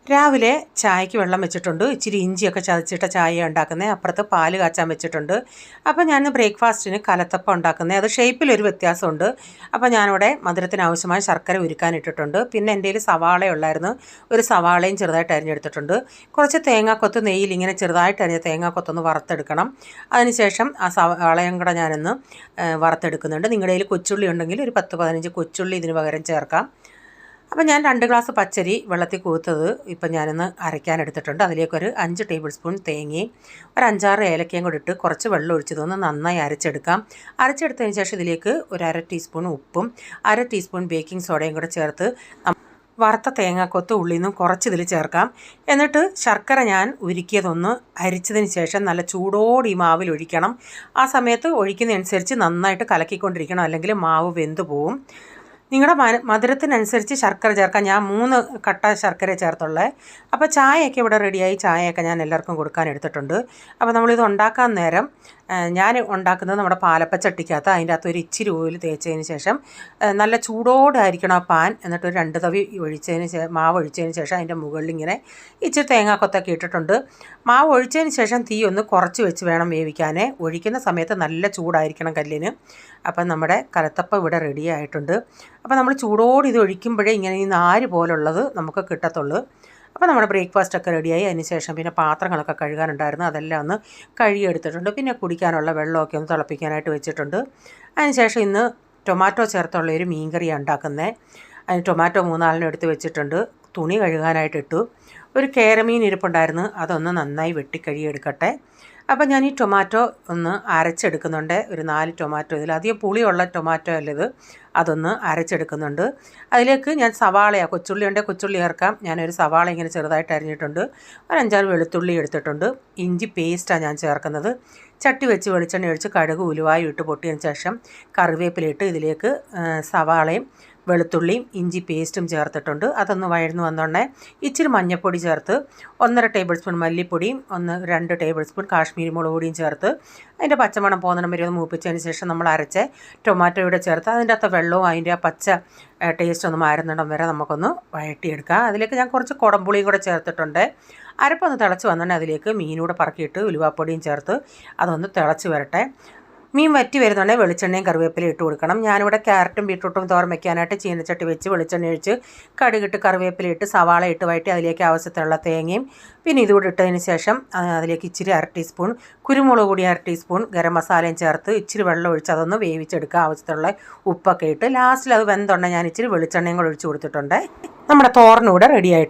രാവിലെ ചായക്ക് വെള്ളം വെച്ചിട്ടുണ്ട്. ഇച്ചിരി ഇഞ്ചിയൊക്കെ ചതച്ചിട്ട ചായ ഉണ്ടാക്കുന്നത്. അപ്പുറത്ത് പാല് കാച്ചാൻ വെച്ചിട്ടുണ്ട്. അപ്പോൾ ഞാൻ ബ്രേക്ക്ഫാസ്റ്റിന് കലത്തപ്പം ഉണ്ടാക്കുന്നത്. അത് ഷേപ്പിലൊരു വ്യത്യാസമുണ്ട്. അപ്പോൾ ഞാനിവിടെ മധുരത്തിന് ആവശ്യമായ ശർക്കര ഉരുക്കാനിട്ടിട്ടുണ്ട്. പിന്നെ എൻ്റെ കയ്യിൽ സവാള ഉള്ളായിരുന്നു. ഒരു സവാളയും ചെറുതായിട്ട് അരിഞ്ഞെടുത്തിട്ടുണ്ട്. കുറച്ച് തേങ്ങാക്കൊത്ത് നെയ്യിൽ ഇങ്ങനെ ചെറുതായിട്ട് അരിഞ്ഞ തേങ്ങാക്കൊത്തൊന്ന് വറുത്തെടുക്കണം. അതിനുശേഷം ആ സവാളയും കൂടെ ഞാനൊന്ന് വറുത്തെടുക്കുന്നുണ്ട്. നിങ്ങളുടെ കയ്യിൽ കൊച്ചുള്ളി ഉണ്ടെങ്കിൽ ഒരു 10-15 കൊച്ചുള്ളി ഇതിന് പകരം ചേർക്കാം. അപ്പോൾ ഞാൻ 2 ഗ്ലാസ് പച്ചരി വെള്ളത്തിൽ കൂത്തത് ഇപ്പം ഞാനൊന്ന് അരയ്ക്കാനെടുത്തിട്ടുണ്ട്. അതിലേക്കൊരു 5 ടേബിൾ സ്പൂൺ തേങ്ങയും ഒരു 5-6 ഏലക്കയും കൂടി ഇട്ട് കുറച്ച് വെള്ളം ഒഴിച്ചതൊന്ന് നന്നായി അരച്ചെടുക്കാം. അരച്ചെടുത്തതിന് ശേഷം ഇതിലേക്ക് ഒരു 1/2 ടീസ്പൂൺ ഉപ്പും 1/2 ടീസ്പൂൺ ബേക്കിംഗ് സോഡയും കൂടെ ചേർത്ത് വറുത്ത തേങ്ങാക്കൊത്ത് ഉള്ളിൽ നിന്നും കുറച്ച് ഇതിൽ ചേർക്കാം. എന്നിട്ട് ശർക്കര ഞാൻ ഉരുക്കിയതൊന്ന് അരിച്ചതിന് ശേഷം നല്ല ചൂടോടെ ഈ മാവിൽ ഒഴിക്കണം. ആ സമയത്ത് ഒഴിക്കുന്നതനുസരിച്ച് നന്നായിട്ട് കലക്കിക്കൊണ്ടിരിക്കണം, അല്ലെങ്കിൽ മാവ് വെന്ത് പോവും. നിങ്ങളുടെ മധുരത്തിനനുസരിച്ച് ശർക്കര ചേർക്കാം. ഞാൻ 3 കട്ട ശർക്കര ചേർത്തുള്ളത്. അപ്പോൾ ചായയൊക്കെ ഇവിടെ റെഡിയായി. ചായയൊക്കെ ഞാൻ എല്ലാവർക്കും കൊടുക്കാൻ എടുത്തിട്ടുണ്ട്. അപ്പോൾ നമ്മളിത് ഉണ്ടാക്കാൻ നേരം ഞാൻ ഉണ്ടാക്കുന്നത് നമ്മുടെ പാലപ്പച്ചട്ടിക്കകത്ത് അതിൻ്റെ അകത്ത് ഒരു ഇച്ചിരി ഓയിൽ തേച്ചതിന് ശേഷം നല്ല ചൂടോടെ ആയിരിക്കണം ആ പാൻ. എന്നിട്ട് ഒരു 2 തവി മാവ് ഒഴിച്ചതിന് ശേഷം അതിൻ്റെ മുകളിൽ ഇങ്ങനെ ഇച്ചിരി തേങ്ങാക്കൊത്തൊക്കെ ഇട്ടിട്ടുണ്ട്. മാവ് ഒഴിച്ചതിന് ശേഷം തീ ഒന്ന് കുറച്ച് വെച്ച് വേണം വേവിക്കാനേ. ഒഴിക്കുന്ന സമയത്ത് നല്ല ചൂടായിരിക്കണം കല്ലിന്. അപ്പം നമ്മുടെ കലത്തപ്പം ഇവിടെ റെഡി ആയിട്ടുണ്ട്. അപ്പോൾ നമ്മൾ ചൂടോടെ ഇത് ഒഴിക്കുമ്പോഴേ ഇങ്ങനെ ഈ നാര് പോലുള്ളത് നമുക്ക് കിട്ടത്തുള്ളൂ. അപ്പോൾ നമ്മുടെ ബ്രേക്ക്ഫാസ്റ്റൊക്കെ റെഡിയായി. അതിന് ശേഷം പിന്നെ പാത്രങ്ങളൊക്കെ കഴുകാനുണ്ടായിരുന്നു, അതെല്ലാം ഒന്ന് കഴുകിയെടുത്തിട്ടുണ്ട്. പിന്നെ കുടിക്കാനുള്ള വെള്ളമൊക്കെ ഒന്ന് തിളപ്പിക്കാനായിട്ട് വെച്ചിട്ടുണ്ട്. അതിനുശേഷം ഇന്ന് ടൊമാറ്റോ ചേർത്തുള്ള ഒരു മീൻ കറിയാണ് ഉണ്ടാക്കുന്നത്. അതിന് ടൊമാറ്റോ 3-4 എടുത്ത് വെച്ചിട്ടുണ്ട്. തുണി കഴുകാനായിട്ടിട്ടു. ഒരു കേരമീൻ ഇരിപ്പുണ്ടായിരുന്നു, അതൊന്ന് നന്നായി വെട്ടിക്കഴുകിയെടുക്കട്ടെ. അപ്പോൾ ഞാൻ ഈ ടൊമാറ്റോ ഒന്ന് അരച്ചെടുക്കുന്നുണ്ട്. ഒരു 4 ടൊമാറ്റോ, ഇതിലധികം പുളിയുള്ള ടൊമാറ്റോ അല്ലത്, അതൊന്ന് അരച്ചെടുക്കുന്നുണ്ട്. അതിലേക്ക് ഞാൻ കൊച്ചുള്ളി ഉണ്ടെങ്കിൽ കൊച്ചുള്ളി ചേർക്കാം. ഞാനൊരു സവാള ഇങ്ങനെ ചെറുതായിട്ട് അരിഞ്ഞിട്ടുണ്ട്. ഒരു 5-6 വെളുത്തുള്ളി എടുത്തിട്ടുണ്ട്. ഇഞ്ചി പേസ്റ്റാണ് ഞാൻ ചേർക്കുന്നത്. ചട്ടി വെച്ച് വെളിച്ചെണ്ണ ഒഴിച്ച് കടുക് ഉലുവായും ഇട്ട് പൊട്ടിയതിന് ശേഷം കറിവേപ്പിലയിട്ട് ഇതിലേക്ക് സവാളയും വെളുത്തുള്ളിയും ഇഞ്ചി പേസ്റ്റും ചേർത്തിട്ടുണ്ട്. അതൊന്ന് വഴന്നു വന്നോണ്ടേ ഇച്ചിരി മഞ്ഞൾപ്പൊടി ചേർത്ത് 1.5 ടേബിൾ സ്പൂൺ മല്ലിപ്പൊടിയും 2 ടേബിൾ സ്പൂൺ കാശ്മീരി മുളക് പൊടിയും ചേർത്ത് അതിൻ്റെ പച്ചമണം പോകുന്നിടം വരെ ഒന്ന് മൂപ്പിച്ചതിന് ശേഷം നമ്മൾ അരച്ച ടൊമാറ്റോയുടെ ചേർത്ത് അതിൻ്റെ അകത്ത് വെള്ളവും അതിൻ്റെ ആ പച്ച ടേസ്റ്റ് ഒന്ന് മാറുന്നിടം വരെ നമുക്കൊന്ന് വഴറ്റിയെടുക്കാം. അതിലേക്ക് ഞാൻ കുറച്ച് കുടംപുളിയും കൂടെ ചേർത്തിട്ടുണ്ട്. അരപ്പൊന്ന് തിളച്ച് വന്നിട്ട് അതിലേക്ക് മീനൂടെ പറക്കിയിട്ട് ഉലുവാപ്പൊടിയും ചേർത്ത് അതൊന്ന് തിളച്ച് വരട്ടെ. മീൻ വറ്റി വരുന്നുണ്ടെങ്കിൽ വെളിച്ചെണ്ണയും കറിവേപ്പിലയും ഇട്ട് കൊടുക്കണം. ഞാനിവിടെ ക്യാരറ്റും ബീട്രൂട്ടും തോരൻ വയ്ക്കാനായിട്ട് ചീനച്ചട്ടി വെച്ച് വെളിച്ചെണ്ണ ഒഴിച്ച് കടുകിട്ട് കറിവേപ്പിലയിട്ട് സവാള ഇട്ട് വഴറ്റി അതിലേക്ക് ആവശ്യത്തിനുള്ള തേങ്ങയും പിന്നെ ഇതുകൂടി ഇട്ടതിന് ശേഷം അതിലേക്ക് ഇച്ചിരി 1/2 ടീസ്പൂൺ കുരുമുളക് പൊടി 1/2 ടീസ്പൂൺ ഗരം മസാലയും ചേർത്ത് ഇച്ചിരി വെള്ളം ഒഴിച്ച് അതൊന്ന് വേവിച്ചെടുക്കുക. ആവശ്യത്തിനുള്ള ഉപ്പൊക്കെ ഇട്ട് ലാസ്റ്റിൽ അത് വെന്തുണ്ടെങ്കിൽ ഞാൻ ഇച്ചിരി വെളിച്ചെണ്ണയും കൂടെ ഒഴിച്ച് കൊടുത്തിട്ടുണ്ട്. നമ്മുടെ തോരനൂടെ റെഡി ആയിട്ടുണ്ട്.